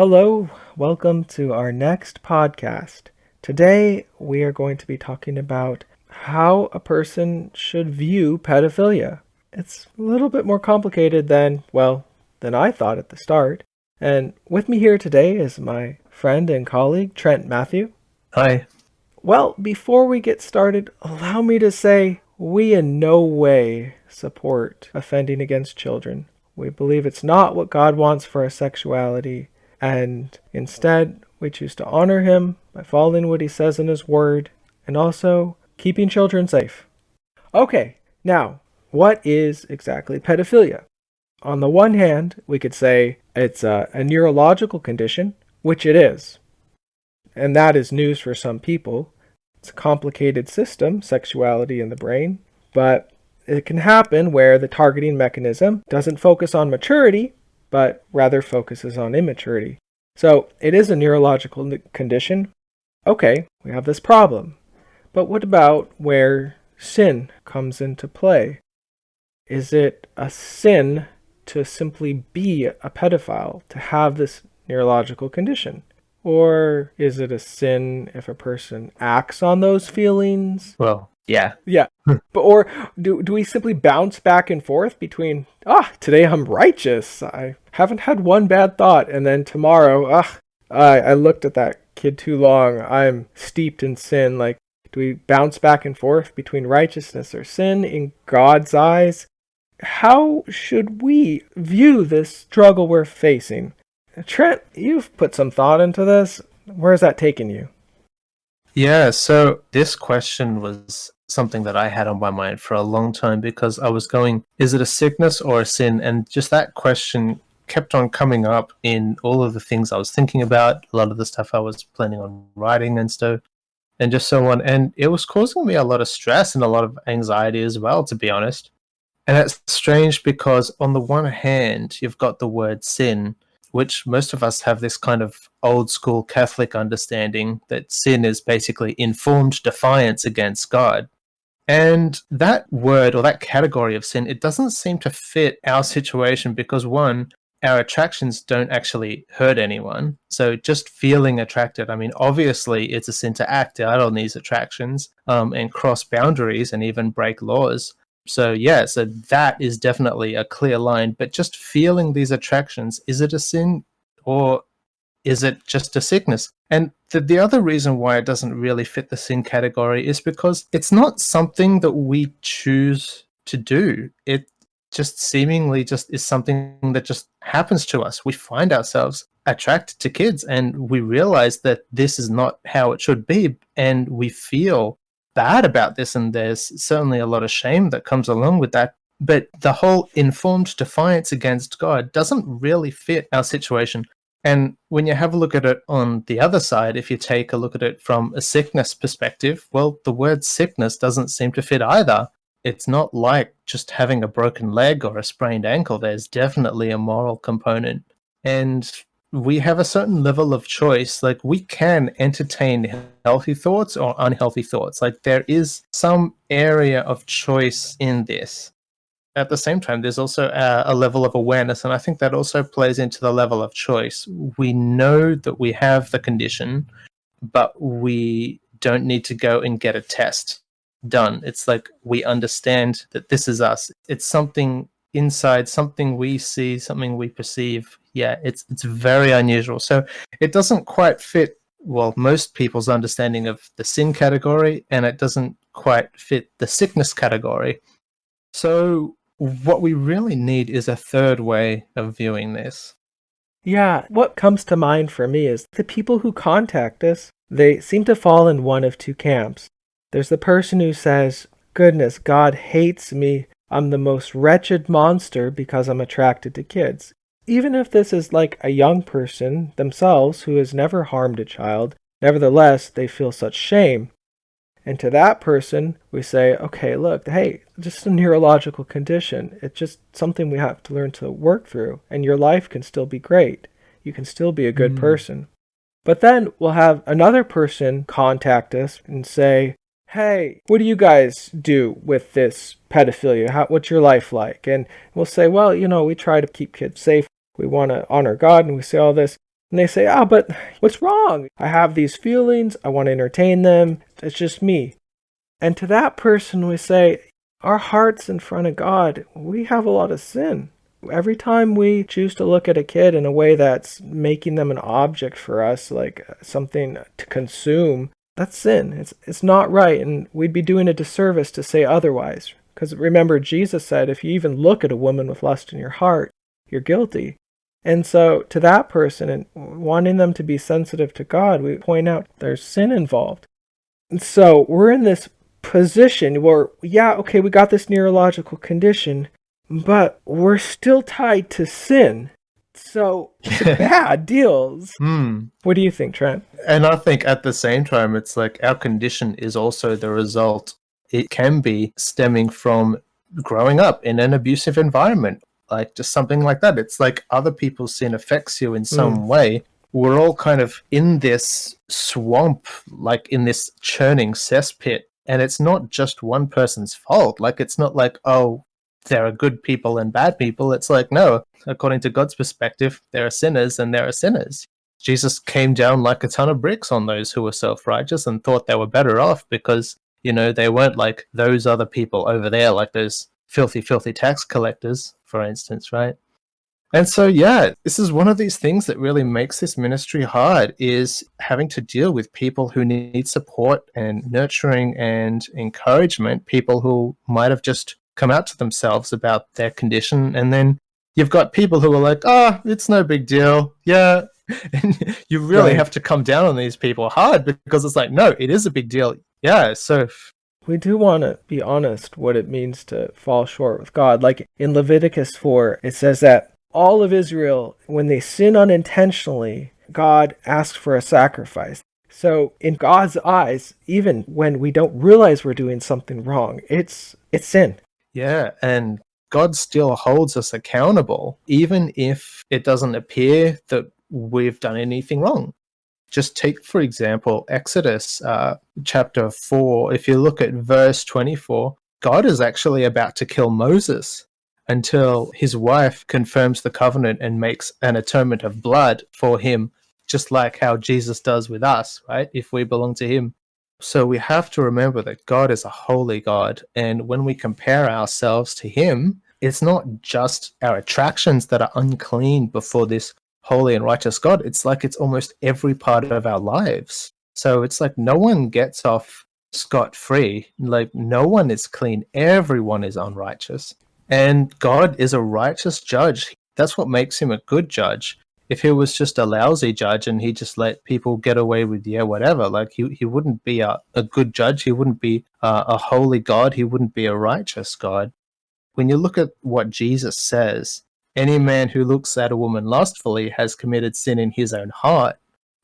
Hello, welcome to our next podcast. Today we are going to be talking about how a person should view pedophilia. It's a little bit more complicated than I thought at the start. And with me here today is my friend and colleague, Trent Matthew. Hi. Well, before we get started, allow me to say we in no way support offending against children. We believe it's not what God wants for our sexuality. And instead, we choose to honor him by following what he says in his word and also keeping children safe. Okay, now, what is exactly pedophilia? On the one hand, we could say it's a neurological condition, which it is. And that is news for some people. It's a complicated system, sexuality in the brain, but it can happen where the targeting mechanism doesn't focus on maturity, but rather focuses on immaturity. So it is a neurological condition. Okay, we have this problem. But what about where sin comes into play? Is it a sin to simply be a pedophile, to have this neurological condition? Or is it a sin if a person acts on those feelings? Well, yeah. Yeah. Or do we simply bounce back and forth between, today I'm righteous. I haven't had one bad thought. And then tomorrow, I looked at that kid too long. I'm steeped in sin. Like, do we bounce back and forth between righteousness or sin in God's eyes? How should we view this struggle we're facing? Trent, you've put some thought into this. Where's that taking you? Yeah, so this question was something that I had on my mind for a long time because I was going, is it a sickness or a sin? And just that question kept on coming up in all of the things I was thinking about, a lot of the stuff I was planning on writing and stuff, and just so on. And it was causing me a lot of stress and a lot of anxiety as well, to be honest. And it's strange because on the one hand, you've got the word sin, which most of us have this kind of old school Catholic understanding that sin is basically informed defiance against God. And that word or that category of sin, it doesn't seem to fit our situation because, one, our attractions don't actually hurt anyone. So just feeling attracted, I mean, obviously it's a sin to act out on these attractions and cross boundaries and even break laws. So that is definitely a clear line. But just feeling these attractions, is it a sin or is it just a sickness? And the other reason why it doesn't really fit the sin category is because it's not something that we choose to do. It just seemingly just is something that just happens to us. We find ourselves attracted to kids and we realize that this is not how it should be. And we feel bad about this, and there's certainly a lot of shame that comes along with that. But the whole informed defiance against God doesn't really fit our situation. And when you have a look at it on the other side, if you take a look at it from a sickness perspective, well, the word sickness doesn't seem to fit either. It's not like just having a broken leg or a sprained ankle. There's definitely a moral component. And we have a certain level of choice. Like, we can entertain healthy thoughts or unhealthy thoughts. Like, there is some area of choice in this. At the same time, there's also a level of awareness, and I think that also plays into the level of choice. We know that we have the condition, but we don't need to go and get a test done. It's like we understand that this is us. It's something inside, something we see, something we perceive. Yeah, it's very unusual. So it doesn't quite fit, well, most people's understanding of the sin category, and it doesn't quite fit the sickness category. So what we really need is a third way of viewing this. Yeah, what comes to mind for me is the people who contact us, they seem to fall in one of two camps. There's the person who says, goodness, God hates me. I'm the most wretched monster because I'm attracted to kids. Even if this is like a young person themselves who has never harmed a child, nevertheless, they feel such shame. And to that person, we say, okay, look, hey, just a neurological condition. It's just something we have to learn to work through. And your life can still be great. You can still be a good person. But then we'll have another person contact us and say, hey, what do you guys do with this pedophilia? What's your life like? And we'll say, well, we try to keep kids safe. We want to honor God, and we say all this. And they say, but what's wrong? I have these feelings. I want to entertain them. It's just me. And to that person, we say, our hearts in front of God, we have a lot of sin. Every time we choose to look at a kid in a way that's making them an object for us, like something to consume, that's sin. It's not right, and we'd be doing a disservice to say otherwise. Because remember, Jesus said, if you even look at a woman with lust in your heart, you're guilty. And so to that person, and wanting them to be sensitive to God, we point out there's sin involved. And so we're in this position where, yeah, okay, we got this neurological condition, but we're still tied to sin. So it's a bad deals. What do you think, Trent? And I think at the same time, it's like our condition is also the result. It can be stemming from growing up in an abusive environment, like just something like that. It's like other people's sin affects you in some way. We're all kind of in this swamp, like in this churning cesspit. And it's not just one person's fault. Like, it's not like, oh, there are good people and bad people. It's like, no, according to God's perspective, there are sinners and there are sinners. Jesus came down like a ton of bricks on those who were self-righteous and thought they were better off because, you know, they weren't like those other people over there, like those filthy, filthy tax collectors, for instance, right? And so, yeah, this is one of these things that really makes this ministry hard, is having to deal with people who need support and nurturing and encouragement, people who might have just come out to themselves about their condition. And then you've got people who are like, it's no big deal. Yeah. And you really have to come down on these people hard because it's like, no, it is a big deal. Yeah. So we do want to be honest what it means to fall short with God. Like in Leviticus 4, it says that all of Israel, when they sin unintentionally, God asks for a sacrifice. So in God's eyes, even when we don't realize we're doing something wrong, it's sin. Yeah, and God still holds us accountable, even if it doesn't appear that we've done anything wrong. Just take, for example, Exodus chapter 4. If you look at verse 24, God is actually about to kill Moses until his wife confirms the covenant and makes an atonement of blood for him, just like how Jesus does with us, right? If we belong to him. So we have to remember that God is a holy God. And when we compare ourselves to him, it's not just our attractions that are unclean before this holy and righteous God. It's like it's almost every part of our lives. So it's like no one gets off scot-free. Like no one is clean. Everyone is unrighteous. And God is a righteous judge. That's what makes him a good judge. If he was just a lousy judge and he just let people get away with, whatever, like he wouldn't be a good judge. He wouldn't be a holy God. He wouldn't be a righteous God. When you look at what Jesus says, any man who looks at a woman lustfully has committed sin in his own heart.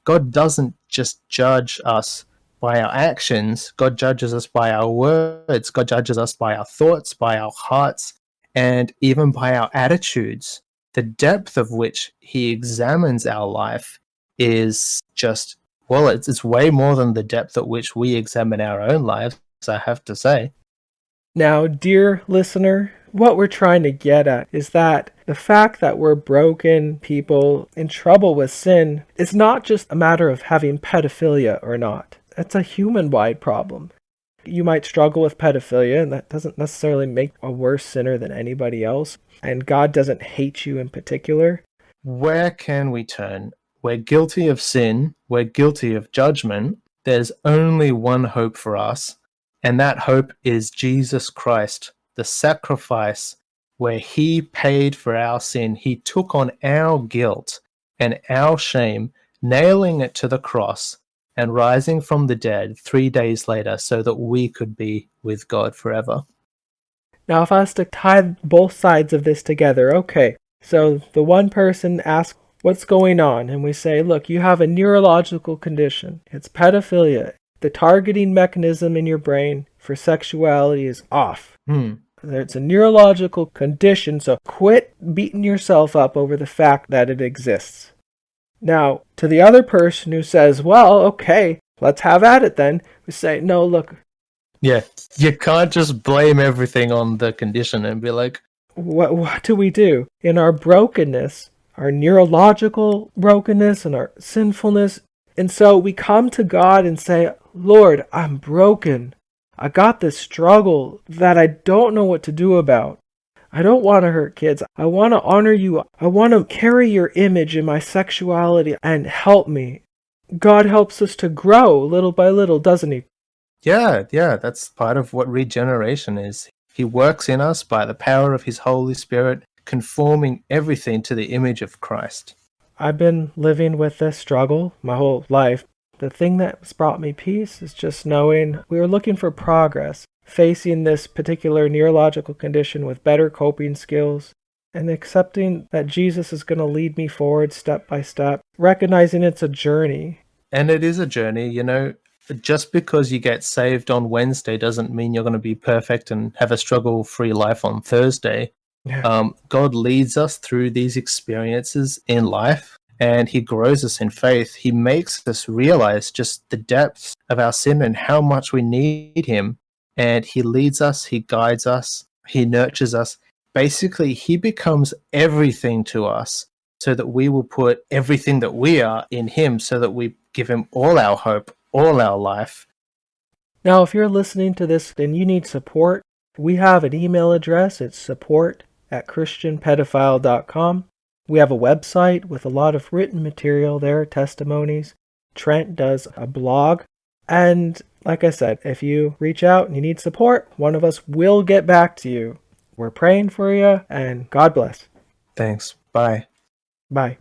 God doesn't just judge us by our actions. God judges us by our words. God judges us by our thoughts, by our hearts, and even by our attitudes. The depth of which he examines our life is just, well, it's way more than the depth at which we examine our own lives, I have to say. Now, dear listener, what we're trying to get at is that the fact that we're broken people in trouble with sin is not just a matter of having pedophilia or not. It's a human-wide problem. You might struggle with pedophilia, and that doesn't necessarily make a worse sinner than anybody else. And God doesn't hate you in particular. Where can we turn? We're guilty of sin. We're guilty of judgment. There's only one hope for us, and that hope is Jesus Christ, the sacrifice where he paid for our sin. He took on our guilt and our shame, nailing it to the cross and rising from the dead 3 days later so that we could be with God forever. Now, if I was to tie both sides of this together, okay, so the one person asks, what's going on? And we say, look, you have a neurological condition. It's pedophilia. The targeting mechanism in your brain for sexuality is off. It's a neurological condition, so quit beating yourself up over the fact that it exists. Now, to the other person who says, well, okay, let's have at it then, we say, no, look. Yeah, you can't just blame everything on the condition and be like, what do we do? In our brokenness, our neurological brokenness and our sinfulness. And so we come to God and say, Lord, I'm broken. I got this struggle that I don't know what to do about. I don't want to hurt kids. I want to honor you. I want to carry your image in my sexuality and help me. God helps us to grow little by little, doesn't he? Yeah, that's part of what regeneration is. He works in us by the power of his Holy Spirit, conforming everything to the image of Christ. I've been living with this struggle my whole life. The thing that's brought me peace is just knowing we were looking for progress, facing this particular neurological condition with better coping skills, and accepting that Jesus is going to lead me forward step by step, recognizing it's a journey. And it is a journey, you know. Just because you get saved on Wednesday doesn't mean you're going to be perfect and have a struggle-free life on Thursday. Yeah. God leads us through these experiences in life, and he grows us in faith. He makes us realize just the depths of our sin and how much we need him. And he leads us, he guides us, he nurtures us. Basically, he becomes everything to us so that we will put everything that we are in him, so that we give him all our hope, all our life. Now, if you're listening to this and you need support, we have an email address. It's support@christianpedophile.com. We have a website with a lot of written material there, testimonies. Trent does a blog. And like I said, if you reach out and you need support, one of us will get back to you. We're praying for you, and God bless. Thanks. Bye. Bye.